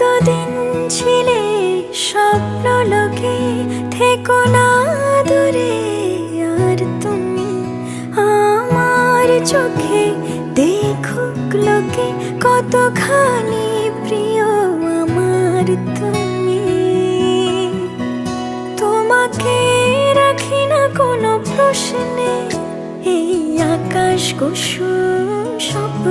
এতদিন ছিলে স্বপ্ন লোকে, থেকো না দূরে আর তুমি আমার চোখে। দেখুক লোকে কতখানি প্রিয় আমার তুমি। তোমাকে রাখি না কোনো প্রশ্নে, এই আকাশ কুসুম স্বপ্ন